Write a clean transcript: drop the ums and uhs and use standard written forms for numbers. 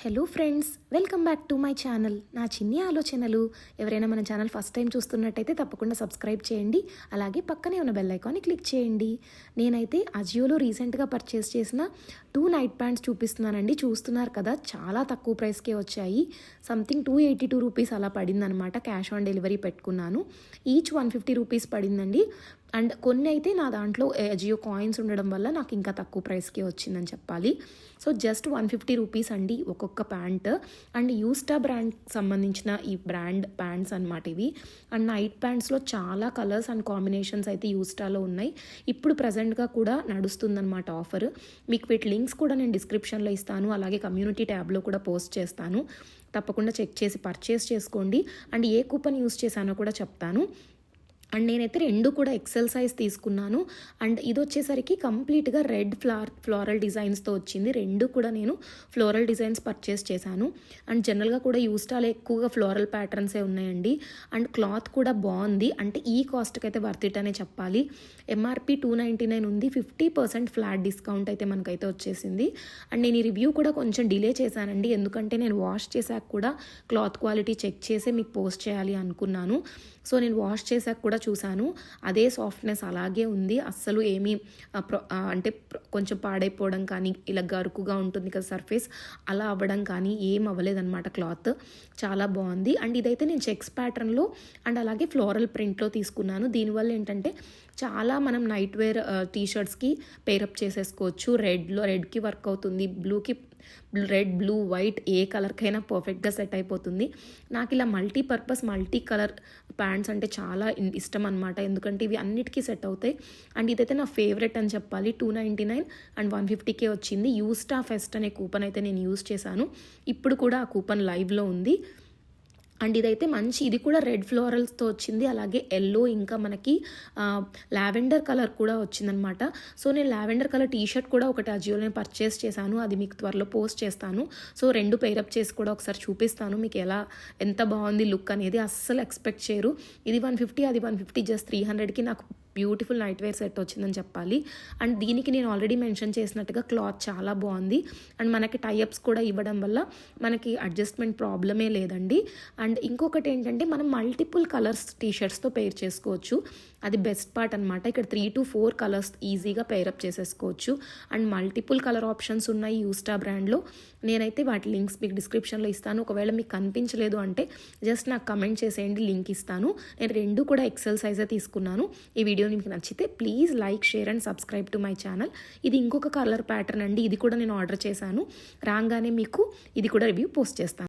Hello friends, welcome back to my channel. నా చిన్ని ఆలోచనలు. ఎవరైనా మన ఛానల్ ఫస్ట్ టైం చూస్తున్నట్టయితే తప్పకుండా సబ్స్క్రైబ్ చేయండి. అలాగే పక్కనే ఉన్న బెల్ ఐకాన్ని క్లిక్ చేయండి. నేనైతే అజియోలో రీసెంట్గా పర్చేస్ చేసిన 2 నైట్ ప్యాంట్స్ చూపిస్తున్నానండి. చూస్తున్నారు కదా, చాలా తక్కువ ప్రైస్కే వచ్చాయి. సంథింగ్ 282 రూపీస్ అలా పడిందనమాట. క్యాష్ ఆన్ డెలివరీ పెట్టుకున్నాను. ఈచ్ 150 రూపీస్ పడిందండి. అండ్ కొన్ని అయితే నా దాంట్లో అజియో కాయిన్స్ ఉండడం వల్ల నాకు ఇంకా తక్కువ ప్రైస్కే వచ్చిందని చెప్పాలి. సో జస్ట్ 150 రూపీస్ అండి ఒక్కొక్క ప్యాంట్. అండ్ యూస్టా బ్రాండ్ సంబంధించిన ఈ బ్రాండ్ ప్యాంట్స్ అనమాట ఇవి. అండ్ నైట్ ప్యాంట్స్లో చాలా కలర్స్ అండ్ కాంబినేషన్స్ అయితే యూస్టాలో ఉన్నాయి. ఇప్పుడు ప్రజెంట్గా కూడా నడుస్తుందన్నమాట ఆఫర్. మీకు వీటి లింక్స్ కూడా నేను డిస్క్రిప్షన్లో ఇస్తాను, అలాగే కమ్యూనిటీ ట్యాబ్లో కూడా పోస్ట్ చేస్తాను. తప్పకుండా చెక్ చేసి పర్చేస్ చేసుకోండి. అండ్ ఏ కూపన్ యూస్ చేశానో కూడా చెప్తాను. అండ్ నేనైతే 2 కూడా ఎక్సెల్ సైజ్ తీసుకున్నాను. అండ్ ఇది వచ్చేసరికి కంప్లీట్గా రెడ్ ఫ్లోరల్ డిజైన్స్తో వచ్చింది. 2 కూడా నేను ఫ్లోరల్ డిజైన్స్ పర్చేస్ చేశాను. అండ్ జనరల్గా కూడా యూస్టాలో ఎక్కువగా ఫ్లోరల్ ప్యాటర్న్సే ఉన్నాయండి. అండ్ క్లాత్ కూడా బాగుంది. అంటే ఈ కాస్ట్కి అయితే వర్త్ ఇట్ అనే చెప్పాలి. ఎంఆర్పి 299 ఉంది. 50% ఫ్లాట్ డిస్కౌంట్ అయితే మనకైతే వచ్చేసింది. అండ్ నేను ఈ రివ్యూ కూడా కొంచెం డిలే చేశానండి, ఎందుకంటే నేను వాష్ చేశాక కూడా క్లాత్ క్వాలిటీ చెక్ చేసి మీకు పోస్ట్ చేయాలి అనుకున్నాను. సో నేను వాష్ చేశాక కూడా చూశాను, అదే సాఫ్ట్నెస్ అలాగే ఉంది. అస్సలు ఏమీ అంటే కొంచెం పాడైపోవడం కానీ, ఇలా గరుకుగా ఉంటుంది కదా సర్ఫేస్, అలా అవ్వడం కానీ ఏం అవ్వలేదన్నమాట. క్లాత్ చాలా బాగుంది. అండ్ ఇదైతే నేను చెక్స్ ప్యాటర్న్లో అండ్ అలాగే ఫ్లోరల్ ప్రింట్లో తీసుకున్నాను. దీనివల్ల ఏంటంటే చాలా మనం నైట్ వేర్ టీషర్ట్స్కి పేరప్ చేసేసుకోవచ్చు. రెడ్కి వర్క్ అవుతుంది, బ్లూకి రెడ్, బ్లూ, వైట్ ఏ కలర్కైనా పర్ఫెక్ట్గా సెట్ అయిపోతుంది. నాకు ఇలా మల్టీపర్పస్ మల్టీ కలర్ ప్యాంట్స్ అంటే చాలా ఇష్టం అనమాట, ఎందుకంటే ఇవి అన్నిటికీ సెట్ అవుతాయి. అండ్ ఇదైతే నా ఫేవరెట్ అని చెప్పాలి. 299 అండ్ 150కే వచ్చింది. యూస్టా ఫెస్ట్ అనే కూపన్ అయితే నేను యూస్ చేశాను. ఇప్పుడు కూడా ఆ కూపన్ లైవ్లో ఉంది. అండ్ ఇదైతే మంచి, ఇది కూడా రెడ్ ఫ్లోరల్స్తో వచ్చింది, అలాగే ఎల్లో, ఇంకా మనకి లావెండర్ కలర్ కూడా వచ్చిందనమాట. సో నేను లావెండర్ కలర్ టీషర్ట్ కూడా ఒకటి అజియోలో పర్చేస్ చేశాను, అది మీకు త్వరలో పోస్ట్ చేస్తాను. సో 2 పేరప్ చేసి కూడా ఒకసారి చూపిస్తాను మీకు ఎంత బాగుంది లుక్ అనేది. అస్సలు ఎక్స్పెక్ట్ చేయరు. ఇది 150, అది 150, జస్ట్ 300కి నాకు బ్యూటిఫుల్ నైట్ వేర్ సెట్ వచ్చిందని చెప్పాలి. అండ్ దీనికి నేను ఆల్రెడీ మెన్షన్ చేసినట్టుగా క్లాత్ చాలా బాగుంది. అండ్ మనకి టైఅప్స్ కూడా ఇవ్వడం వల్ల మనకి అడ్జస్ట్మెంట్ ప్రాబ్లమే లేదండి. అండ్ ఇంకొకటి ఏంటంటే మనం మల్టిపుల్ కలర్స్ టీషర్ట్స్తో పేర్ చేసుకోవచ్చు. అది బెస్ట్ పార్ట్ అనమాట. ఇక్కడ 3 to 4 కలర్స్ ఈజీగా పేరప్ చేసేసుకోవచ్చు. అండ్ మల్టిపుల్ కలర్ ఆప్షన్స్ ఉన్నాయి యూస్టా బ్రాండ్లో. నేనైతే వాటి లింక్స్ మీకు డిస్క్రిప్షన్లో ఇస్తాను. ఒకవేళ మీకు కనిపించలేదు అంటే జస్ట్ నాకు కమెంట్ చేసేయండి, లింక్ ఇస్తాను. నేను 2 కూడా ఎక్సెల్ సైజే తీసుకున్నాను. ఈ వీడియో మీకు నచ్చితే please like, share and subscribe to my channel. ఇది ఇంకొక కలర్ ప్యాటర్న్ అండి, ఇది కూడా నేను ఆర్డర్ చేశాను. రాగానే మీకు ఇది కూడా రివ్యూ పోస్ట్ చేస్తాను.